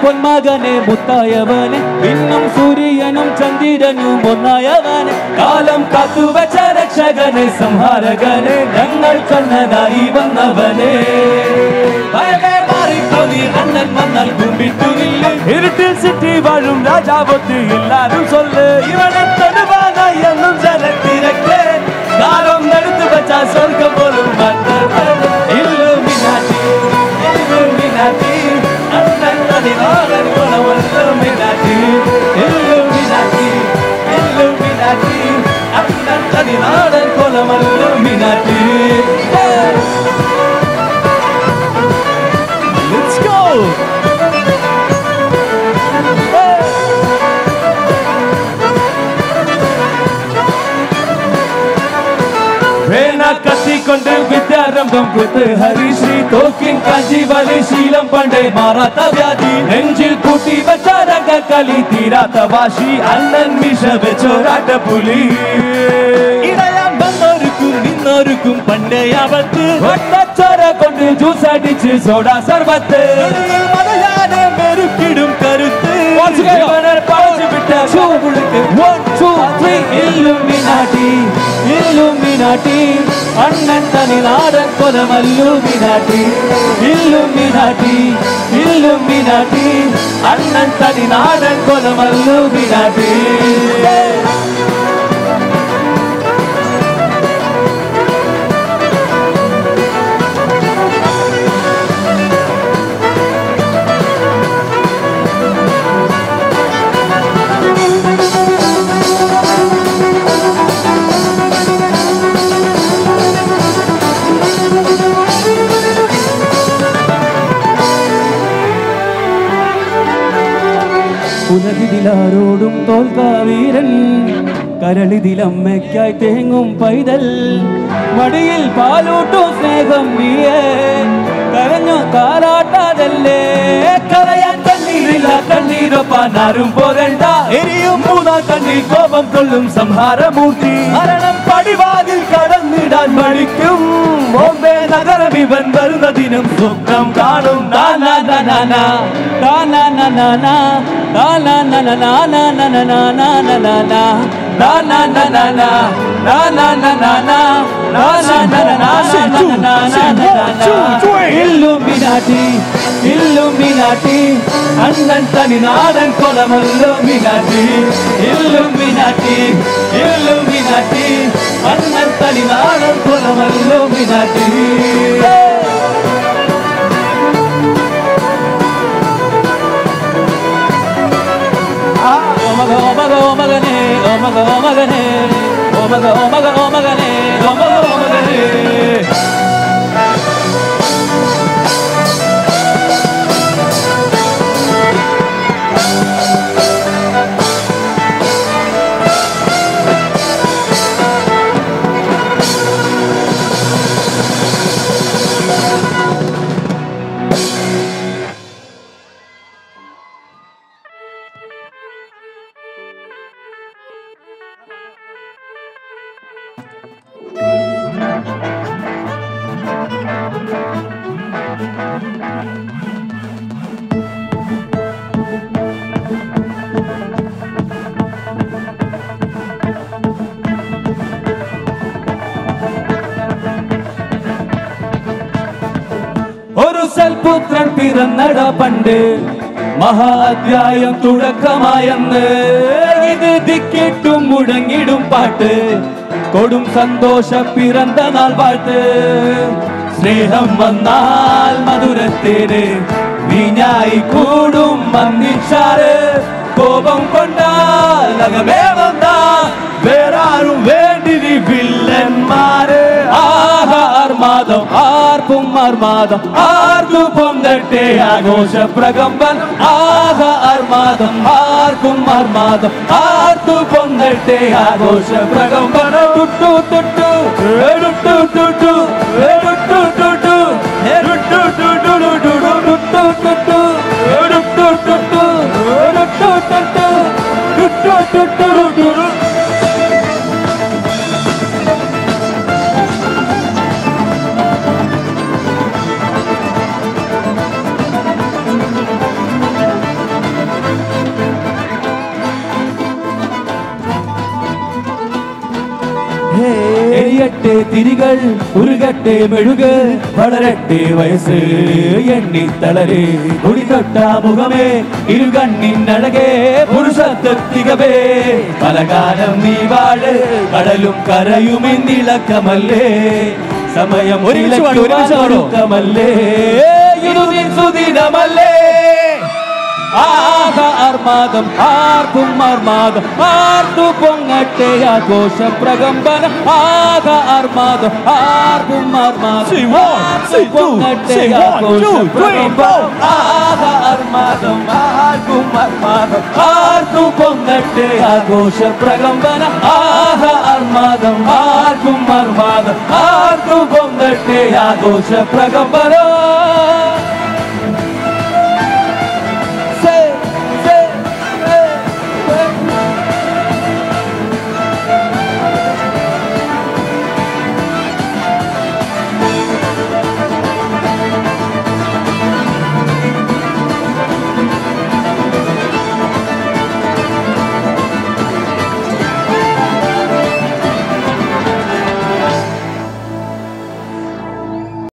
പൊന്മകനെ മുത്തായവനെ ഇന്നും സൂര്യനും ചന്ദ്രനും ഒന്നായവനെ കാലം കാത്തുവച്ച രക്ഷകനെ സംഹാരകനെ ഞങ്ങൾ കണ്ണനായി വന്നവനെ അണ്ണൻ വന്നാൽ കുമ്പിട്ടു നില്ല് ഇരുട്ടിൽ സിറ്റി വാഴും രാജാവത്ത് എല്ലാരും ചൊല്ല് ഇവനെ തൊടുവാനായി എന്നും ജനത്തിരക്ക് കാലം നടത്തു വച്ച സ്വർഗം പോലും Illuminati Illuminati Annan അതിനാളൻ Illuminati Illuminati Illuminati Annan അതിനാളൻ Illuminati. Let's go! കത്തിക്കൊണ്ട് വിദ്യാരംഭം കുത്ത് ഹരിശ്രീ തോക്കിൻ കാഞ്ചി വലി ശീലം പണ്ടേ മാറാത്ത വ്യാധി നെഞ്ചിൽ കൂട്ടി വെച്ച രംഗക്കളി തീരാത്ത വാശി അണ്ണൻ മിഷ വെച്ചോരാട്ട പുലി ഇടയാൻ വന്നോർക്കും നിന്നോർക്കും പണ്ടേ ആപത്ത് ഒട്ടച്ചോര കൊണ്ട് ജ്യൂസ് അടിച്ച് സോഡാ സർവത്ത് മലയാനെ മെരുക്കിടും കരുത്ത് ഇല്ലുമിനാറ്റി അണ്ണൻ തനിനാടൻ കൊലമല്ലുമിനാറ്റി ഇല്ലുമിനാറ്റി ഇല്ലുമിനാറ്റി അണ്ണൻ തനിനാടൻ കൊലമല്ലുമിനാറ്റി. ഉലകിതിലാരോടും തോൽക്കാവീരൻ കരളിതിലമ്മയ്ക്കായി തേങ്ങും പൈതൽ മടിയിൽ പാലൂട്ടും സ്നേഹം നീയേ കരഞ്ഞു താരാട്ടാതല്ലേ കരയാൻ കണ്ണീരില്ല കണ്ണീരൊപ്പാൻ ആരും പോരണ്ട എരിയും മൂന്നാം കണ്ണീർ കോപം കൊള്ളും സംഹാരമൂർത്തി മരണം പടിവാതിൽ കടന്നിടാൻ മടിക്കും ബോംബെ നഗരം ഇവൻ വരുന്ന ദിനം സ്വപ്നം കാണും ഇല്ലുമിനാറ്റി ഇല്ലുമിനാറ്റി അണ്ണൻ തനിനാടൻ കൊലമല്ലുമിനാറ്റി ഇല്ലുമിനാറ്റി ഇല്ലുമിനാറ്റി അണ്ണൻ തനിനാടൻ കൊലമല്ലുമിനാറ്റി. മകനെ മകനെ മകനെ മകനെ പുത്രൻ പിറന്നട പണ്ട് മഹാധ്യായം തുടക്കമായെന്ന് ഇത് ദിക്കിട്ടും മുഴങ്ങിടും പാട്ട് കൊടും സന്തോഷ പിറന്ന നാൾ വാഴ്ത്ത് സ്നേഹം വന്നാൽ മധുരത്തേര് വീഞ്ഞായി കൂടും മന്നിച്ചാറ് കോപം കൊണ്ടാൽ അകമേ വന്നാ വേറാരും വേണ്ടി വില്ലന്മാര് ആർമാദം ആർക്കും ആർമാദം ആർക്കു പൊന്തട്ടെ ആഘോഷ പ്രകമ്പൻ ആർമാദം ആർക്കും ആർമാദം ആർക്കു പൊന്തട്ടെ ആഘോഷ പ്രകമ്പൻ ടുട്ടു ടുട്ടു ടുട്ടു ടുട്ടു ടുട്ടു ടുട്ടു ടുട്ടു ടുട്ടു ടുട്ടു ടുട്ടു എരിയട്ടെ തിരികൾ ഉരുകട്ടെ മെഴുക് വളരട്ടെ വയസ്സ് എണ്ണി തളരെ കുടി തൊട്ട മുഖമേ ഇരുകണ്ണിനഴകേ പുരുഷത്വത്തികവേ പലകാലം നീ വാഴ് കടലും കരയും ഇന്നിളക്കമല്ലേ സമയം ഒരുക്കമല്ലേ സുദിനമല്ലേ ആർമാദം ആർക്കും ആർമാദം ആർത്തു പൊങ്ങട്ടെ ആഘോഷ പ്രകമ്പനം ആർമാദം ആർക്കും ആർമാദം പൊങ്ങട്ടെ ആഘോഷ പ്രകമ്പനം ആർമാദം ആർക്കും ആർമാദം ആർത്തു പൊങ്ങട്ടെ ആഘോഷ പ്രകമ്പനം ആർമാദം ആർക്കും ആർമാദം ആർത്തു പൊങ്ങട്ടെ ആഘോഷ പ്രകമ്പനം